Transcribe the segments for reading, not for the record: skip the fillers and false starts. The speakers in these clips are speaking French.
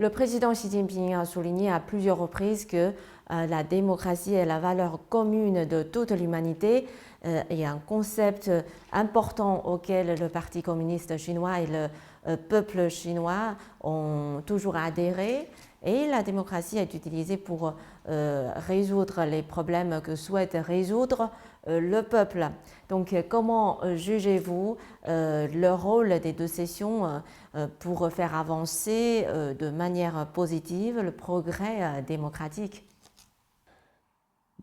Le président Xi Jinping a souligné à plusieurs reprises que la démocratie est la valeur commune de toute l'humanité et un concept important auquel le Parti communiste chinois et le peuple chinois ont toujours adhéré. Et la démocratie est utilisée pour résoudre les problèmes que souhaite résoudre le peuple. Donc, comment jugez-vous le rôle des deux sessions pour faire avancer de manière positive le progrès démocratique?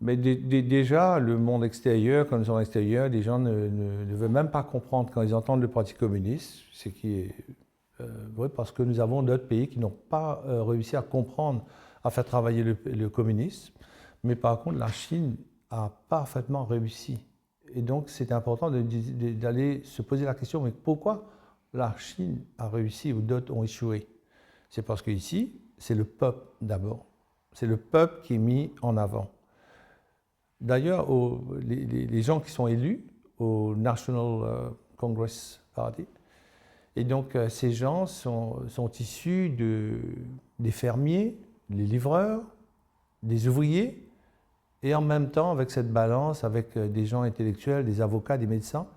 Mais déjà, le monde extérieur, quand ils sont extérieurs, les gens ne veulent même pas comprendre quand ils entendent le Parti communiste, ce qui est vrai parce que nous avons d'autres pays qui n'ont pas réussi à comprendre, à faire travailler le communisme. Mais par contre, la Chine a parfaitement réussi. Et donc, c'est important d'aller se poser la question, mais pourquoi la Chine a réussi ou d'autres ont échoué? C'est parce qu'ici, c'est le peuple d'abord. C'est le peuple qui est mis en avant. D'ailleurs, les gens qui sont élus au National Congress Party, et donc ces gens sont issus des fermiers, des livreurs, des ouvriers, et en même temps avec cette balance, avec des gens intellectuels, des avocats, des médecins,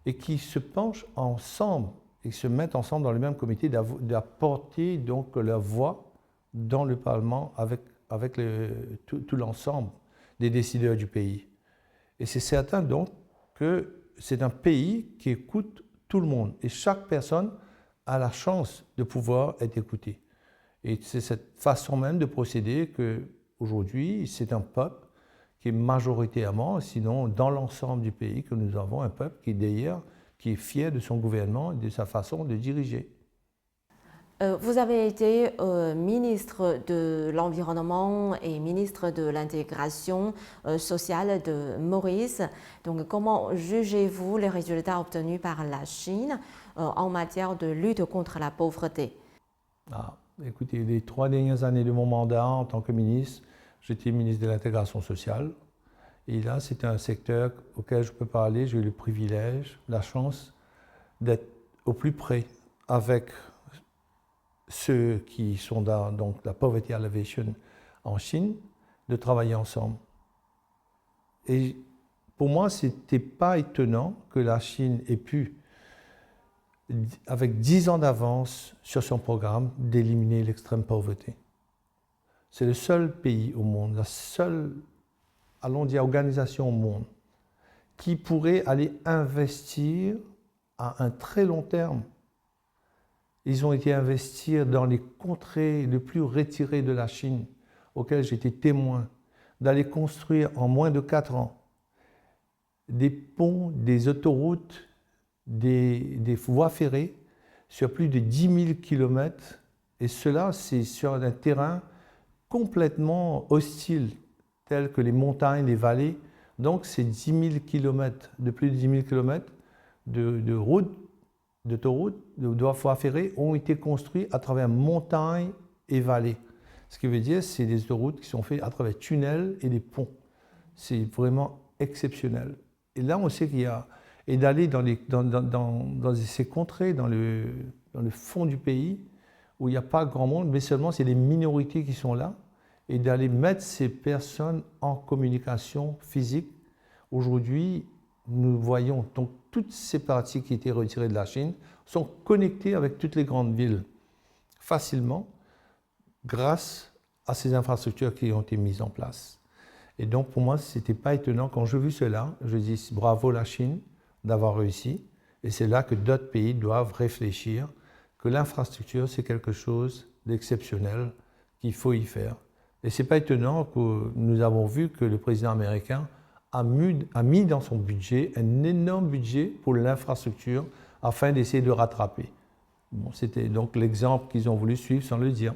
et qui se penchent ensemble et se mettent ensemble dans le même comité d'apporter donc leur voix dans le Parlement avec tout l'ensemble des décideurs du pays. Et c'est certain donc que c'est un pays qui écoute tout le monde et chaque personne a la chance de pouvoir être écoutée. Et c'est cette façon même de procéder qu'aujourd'hui, c'est un peuple qui est majoritairement, sinon dans l'ensemble du pays, que nous avons un peuple qui d'ailleurs qui est fier de son gouvernement et de sa façon de diriger. Vous avez été ministre de l'Environnement et ministre de l'Intégration sociale de Maurice. Donc, comment jugez-vous les résultats obtenus par la Chine en matière de lutte contre la pauvreté? Écoutez, les 3 dernières années de mon mandat en tant que ministre, j'étais ministre de l'Intégration sociale. Et là, c'est un secteur auquel je peux parler. J'ai eu le privilège, la chance d'être au plus près avec ceux qui sont dans donc, la Poverty Alleviation en Chine, de travailler ensemble. Et pour moi, ce n'était pas étonnant que la Chine ait pu, avec 10 ans d'avance sur son programme, d'éliminer l'extrême pauvreté. C'est le seul pays au monde, la seule, allons dire, organisation au monde qui pourrait aller investir à un très long terme. Ils ont été investir dans les contrées les plus retirées de la Chine, auxquelles j'étais témoin, d'aller construire en moins de 4 ans des ponts, des autoroutes, des voies ferrées sur plus de 10 000 kilomètres. Et cela, c'est sur un terrain complètement hostile, tel que les montagnes, les vallées. Donc, c'est 10 000 kilomètres, de plus de 10 000 kilomètres de routes, d'autoroutes, de voies ferrées ont été construits à travers montagnes et vallées. Ce qui veut dire que c'est des autoroutes qui sont faites à travers tunnels et des ponts. C'est vraiment exceptionnel. Et là, on sait qu'il y a... Et d'aller dans ces contrées, dans le fond du pays, où il n'y a pas grand monde, mais seulement c'est les minorités qui sont là, et d'aller mettre ces personnes en communication physique. Aujourd'hui, nous voyons donc toutes ces parties qui étaient retirées de la Chine sont connectées avec toutes les grandes villes facilement grâce à ces infrastructures qui ont été mises en place. Et donc pour moi, ce n'était pas étonnant. Quand j'ai vu cela, je dis bravo la Chine d'avoir réussi. Et c'est là que d'autres pays doivent réfléchir que l'infrastructure, c'est quelque chose d'exceptionnel, qu'il faut y faire. Et ce n'est pas étonnant que nous avons vu que le président américain a mis dans son budget un énorme budget pour l'infrastructure afin d'essayer de rattraper. Bon, c'était donc l'exemple qu'ils ont voulu suivre sans le dire.